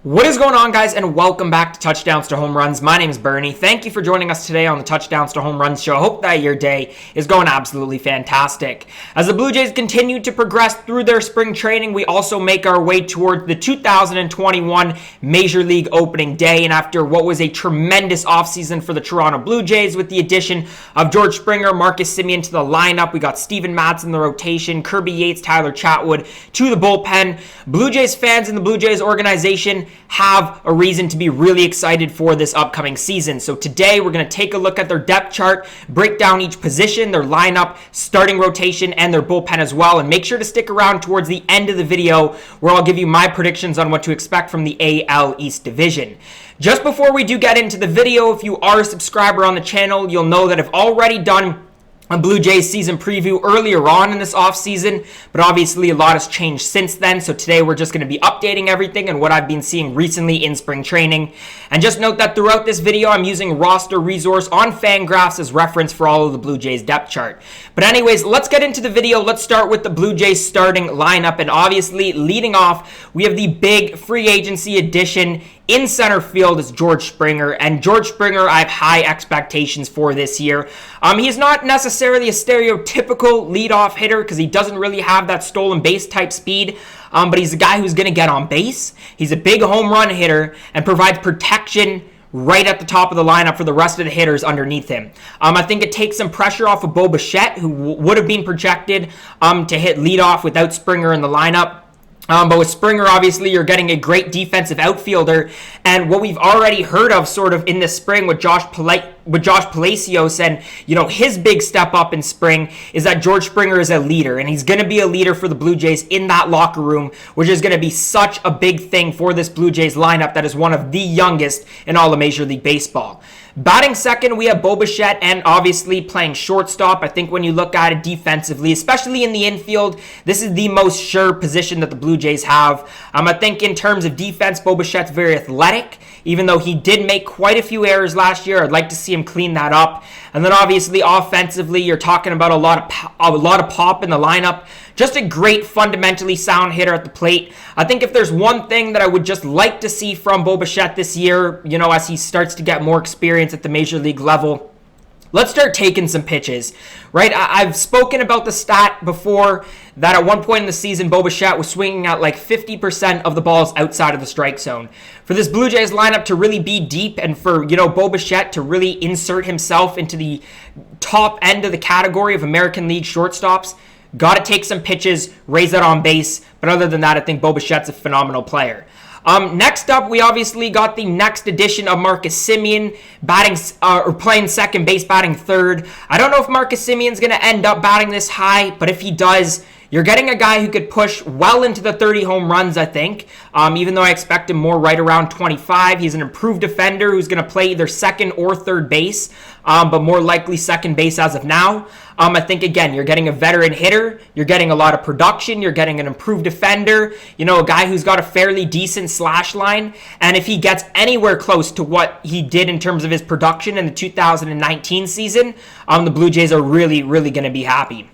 What is going on, guys, and welcome back to Touchdowns to Home Runs. My name is Bernie. Thank you for joining us today on the Touchdowns to Home Runs show. I hope that your day is going absolutely fantastic. As the Blue Jays continue to progress through their spring training, we also make our way toward the 2021 Major League opening day. And after what was a tremendous offseason for the Toronto Blue Jays with the addition of George Springer, Marcus Semien to the lineup, we got Steven Matz in the rotation, Kirby Yates, Tyler Chatwood to the bullpen. Blue Jays fans and the Blue Jays organization have a reason to be really excited for this upcoming season. So today we're going to take a look at their depth chart, break down each position, their lineup, starting rotation, and their bullpen as well. And make sure to stick around towards the end of the video where I'll give you my predictions on what to expect from the AL East Division. Just before we do get into the video, if you are a subscriber on the channel, you'll know that I've already done a Blue Jays season preview earlier on in this offseason, but obviously a lot has changed since then. So today we're just going to be updating everything and what I've been seeing recently in spring training. And just note that throughout this video, I'm using roster resource on Fangraphs as reference for all of the Blue Jays depth chart. But anyways, let's get into the video. Let's start with the Blue Jays starting lineup. And obviously leading off, we have the big free agency addition in center field is George Springer, and George Springer I have high expectations for this year. He's not necessarily a stereotypical leadoff hitter because he doesn't really have that stolen base type speed, but he's a guy who's going to get on base. He's a big home run hitter and provides protection right at the top of the lineup for the rest of the hitters underneath him. I think it takes some pressure off of Bichette, who would have been projected to hit leadoff without Springer in the lineup. But with Springer, obviously, you're getting a great defensive outfielder. And what we've already heard of sort of in the spring with Josh Palacios and, his big step up in spring is that George Springer is a leader. And he's going to be a leader for the Blue Jays in that locker room, which is going to be such a big thing for this Blue Jays lineup that is one of the youngest in all of Major League Baseball. Batting second, we have Bichette, and obviously playing shortstop. I think when you look at it defensively, especially in the infield, this is the most sure position that the Blue Jays have. I think in terms of defense, Bichette's very athletic. Even though he did make quite a few errors last year, I'd like to see him clean that up. And then obviously offensively, you're talking about a lot of pop in the lineup. Just a great, fundamentally sound hitter at the plate. I think if there's one thing that I would just like to see from Bichette this year, as he starts to get more experience at the Major League level, let's start taking some pitches, right? I've spoken about the stat before that at one point in the season, Bichette was swinging at like 50% of the balls outside of the strike zone. For this Blue Jays lineup to really be deep and for, Bichette to really insert himself into the top end of the category of American League shortstops, got to take some pitches, raise that on base. But other than that, I think Bichette's a phenomenal player. Next up, we obviously got the next edition of Marcus Semien playing second base, batting third. I don't know if Marcus Semien's going to end up batting this high, but if he does, you're getting a guy who could push well into the 30 home runs, I think. Even though I expect him more right around 25. He's an improved defender who's going to play either second or third base, but more likely second base as of now. I think, again, you're getting a veteran hitter. You're getting a lot of production. You're getting an improved defender. A guy who's got a fairly decent slash line. And if he gets anywhere close to what he did in terms of his production in the 2019 season, the Blue Jays are really, really going to be happy.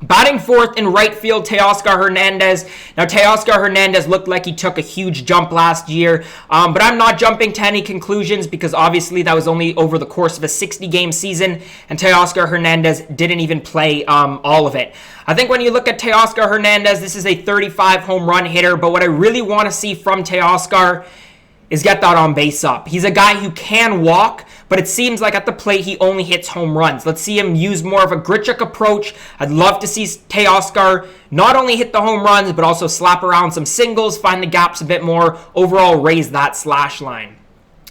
Batting fourth in right field, Teoscar Hernandez. Now, Teoscar Hernandez looked like he took a huge jump last year, but I'm not jumping to any conclusions because obviously that was only over the course of a 60-game season, and Teoscar Hernandez didn't even play all of it. I think when you look at Teoscar Hernandez, this is a 35 home run hitter, but what I really want to see from Teoscar is get that on base up. He's a guy who can walk, but it seems like at the plate he only hits home runs. Let's see him use more of a Grichuk approach. I'd love to see Teoscar not only hit the home runs, but also slap around some singles, find the gaps a bit more, overall raise that slash line.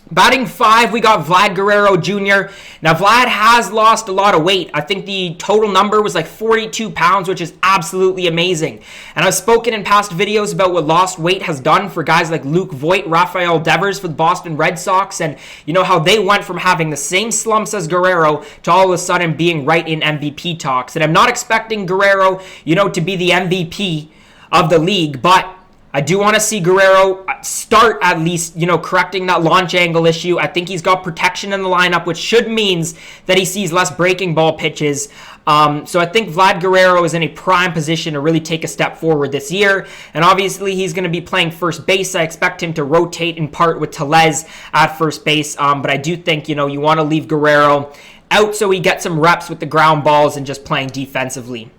Batting five, we got Vlad Guerrero Jr. Now, Vlad has lost a lot of weight. I think the total number was like 42 pounds, which is absolutely amazing. And I've spoken in past videos about what lost weight has done for guys like Luke Voit, Rafael Devers for the Boston Red Sox, and how they went from having the same slumps as Guerrero to all of a sudden being right in MVP talks. And I'm not expecting Guerrero, to be the MVP of the league, but I do want to see Guerrero start at least, correcting that launch angle issue. I think he's got protection in the lineup, which should means that he sees less breaking ball pitches. So I think Vlad Guerrero is in a prime position to really take a step forward this year. And obviously he's going to be playing first base. I expect him to rotate in part with Tellez at first base. But I do think, you want to leave Guerrero out so he gets some reps with the ground balls and just playing defensively.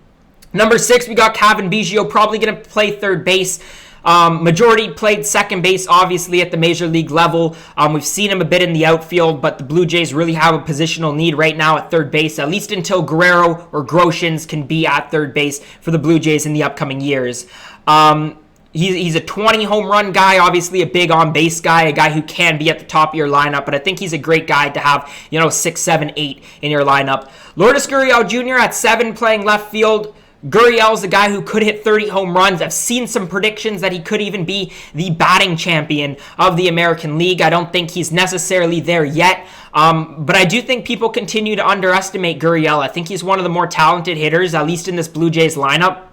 Number 6, we got Cavan Biggio, probably going to play third base. Majority played second base, obviously, at the major league level. We've seen him a bit in the outfield, but the Blue Jays really have a positional need right now at third base, at least until Guerrero or Groshans can be at third base for the Blue Jays in the upcoming years. He's a 20 home run guy, obviously a big on-base guy, a guy who can be at the top of your lineup, but I think he's a great guy to have, 6, 7, 8 in your lineup. Lourdes Gurriel Jr. at 7 playing left field. Gurriel's a guy who could hit 30 home runs. I've seen some predictions that he could even be the batting champion of the American League. I don't think he's necessarily there yet, but I do think people continue to underestimate Gurriel. I think he's one of the more talented hitters, at least in this Blue Jays lineup.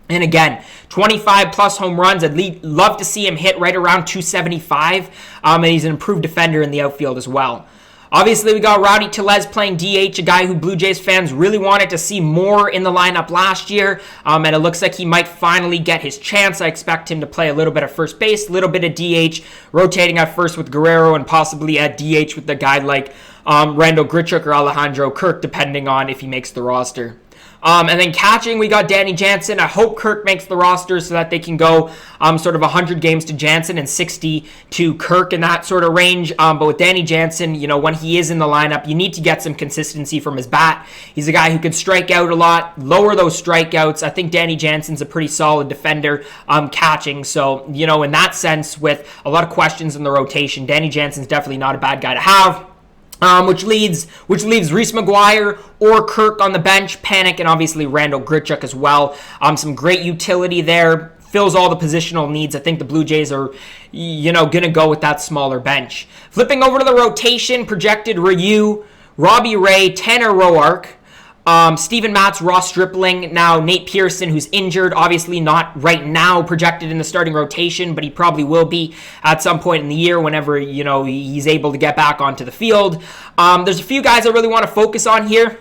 And again, 25 plus home runs. I'd love to see him hit right around 275, and he's an improved defender in the outfield as well. Obviously, we got Rowdy Tellez playing DH, a guy who Blue Jays fans really wanted to see more in the lineup last year, and it looks like he might finally get his chance. I expect him to play a little bit of first base, a little bit of DH, rotating at first with Guerrero, and possibly at DH with a guy like Randall Grichuk or Alejandro Kirk, depending on if he makes the roster. And then catching, we got Danny Jansen. I hope Kirk makes the roster so that they can go sort of 100 games to Jansen and 60 to Kirk in that sort of range. But with Danny Jansen, when he is in the lineup, you need to get some consistency from his bat. He's a guy who can strike out a lot, lower those strikeouts. I think Danny Jansen's a pretty solid defender catching. So, in that sense, with a lot of questions in the rotation, Danny Jansen's definitely not a bad guy to have. Which leaves Reese McGuire or Kirk on the bench, Panic, and obviously Randall Grichuk as well. Some great utility there, fills all the positional needs. I think the Blue Jays are, going to go with that smaller bench. Flipping over to the rotation, projected Ryu, Robbie Ray, Tanner Roark, Steven Matz, Ross Stripling, now Nate Pearson, who's injured, obviously not right now projected in the starting rotation, but he probably will be at some point in the year whenever, he's able to get back onto the field. There's a few guys I really want to focus on here.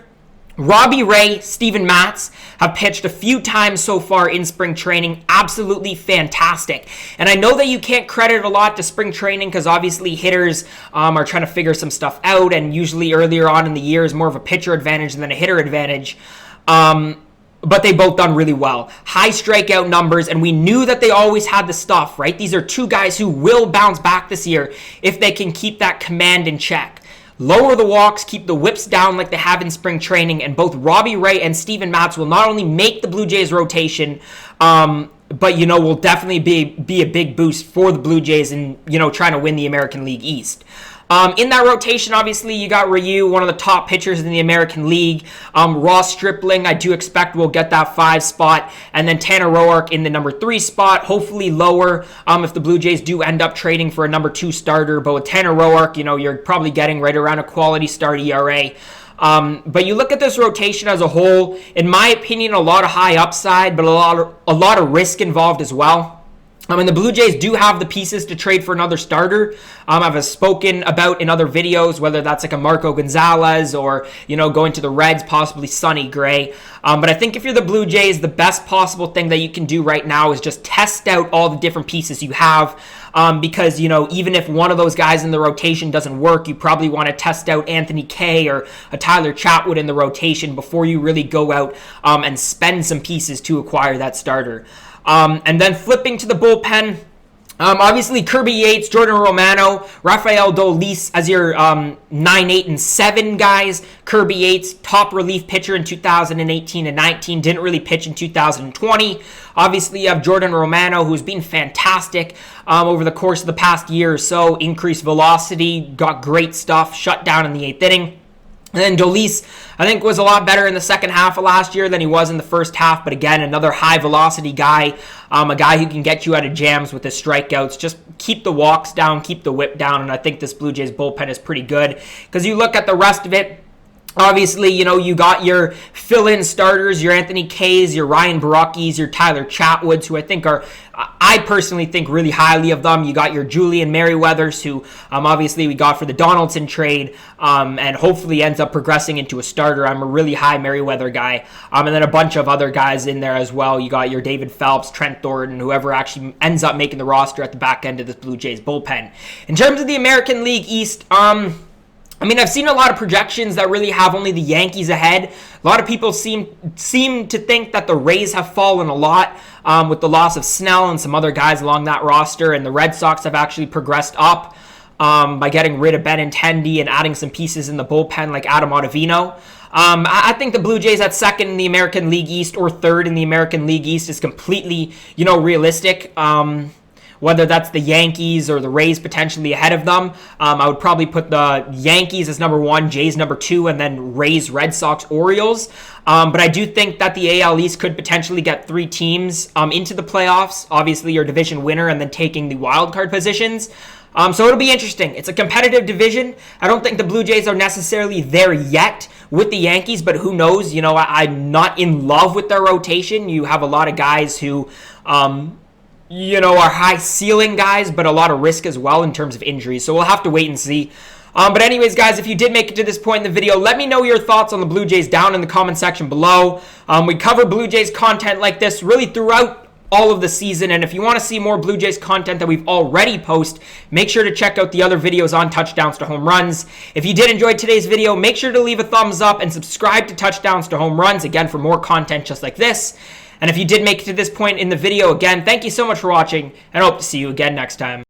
Robbie Ray, Steven Matz have pitched a few times so far in spring training. Absolutely fantastic. And I know that you can't credit a lot to spring training because obviously hitters are trying to figure some stuff out, and usually earlier on in the year is more of a pitcher advantage than a hitter advantage. But they both done really well. High strikeout numbers, and we knew that they always had the stuff, right? These are two guys who will bounce back this year if they can keep that command in check. Lower the walks, keep the whips down like they have in spring training, and both Robbie Ray and Steven Matz will not only make the Blue Jays rotation, but, will definitely be a big boost for the Blue Jays in, trying to win the American League East. In that rotation, obviously, you got Ryu, one of the top pitchers in the American League. Ross Stripling, I do expect will get that 5 spot. And then Tanner Roark in the number 3 spot, hopefully lower if the Blue Jays do end up trading for a number 2 starter. But with Tanner Roark, you're probably getting right around a quality start ERA. But you look at this rotation as a whole, in my opinion, a lot of high upside, but a lot of risk involved as well. The Blue Jays do have the pieces to trade for another starter. I've spoken about in other videos, whether that's like a Marco Gonzalez or, going to the Reds, possibly Sonny Gray. But I think if you're the Blue Jays, the best possible thing that you can do right now is just test out all the different pieces you have. Because, even if one of those guys in the rotation doesn't work, you probably want to test out Anthony Kay or a Tyler Chatwood in the rotation before you really go out and spend some pieces to acquire that starter. And then flipping to the bullpen, obviously Kirby Yates, Jordan Romano, Rafael Dolis as your 9, 8, and 7 guys. Kirby Yates, top relief pitcher in 2018 and 19, didn't really pitch in 2020. Obviously, you have Jordan Romano, who's been fantastic over the course of the past year or so. Increased velocity, got great stuff, shut down in the 8th inning. And then Dolis, I think, was a lot better in the second half of last year than he was in the first half. But again, another high-velocity guy, a guy who can get you out of jams with his strikeouts. Just keep the walks down, keep the whip down, and I think this Blue Jays bullpen is pretty good. Because you look at the rest of it, Obviously, you got your fill-in starters, your Anthony Kays, your Ryan Baruckis, your Tyler Chatwoods, who I personally think really highly of them. You got your Julian Merryweathers, who obviously we got for the Donaldson trade, and hopefully ends up progressing into a starter. I'm a really high Merryweather guy. And then a bunch of other guys in there as well. You got your David Phelps, Trent Thornton, whoever actually ends up making the roster at the back end of this Blue Jays bullpen. In terms of the American League East, I've seen a lot of projections that really have only the Yankees ahead. A lot of people seem to think that the Rays have fallen a lot with the loss of Snell and some other guys along that roster, and the Red Sox have actually progressed up by getting rid of Benintendi and adding some pieces in the bullpen like Adam Ottavino. I think the Blue Jays at second in the American League East or third in the American League East is completely, realistic. Whether that's the Yankees or the Rays potentially ahead of them. I would probably put the Yankees as number 1, Jays number 2, and then Rays, Red Sox, Orioles. But I do think that the AL East could potentially get 3 teams into the playoffs. Obviously, your division winner and then taking the wild card positions. So it'll be interesting. It's a competitive division. I don't think the Blue Jays are necessarily there yet with the Yankees, but who knows? I'm not in love with their rotation. You have a lot of guys who are high ceiling guys, but a lot of risk as well in terms of injuries. So we'll have to wait and see. But anyways, guys, if you did make it to this point in the video, let me know your thoughts on the Blue Jays down in the comment section below. We cover Blue Jays content like this really throughout all of the season. And if you want to see more Blue Jays content that we've already posted, make sure to check out the other videos on touchdowns to home runs. If you did enjoy today's video, make sure to leave a thumbs up and subscribe to Touchdowns to Home Runs, again, for more content just like this. And if you did make it to this point in the video, again, thank you so much for watching, and I hope to see you again next time.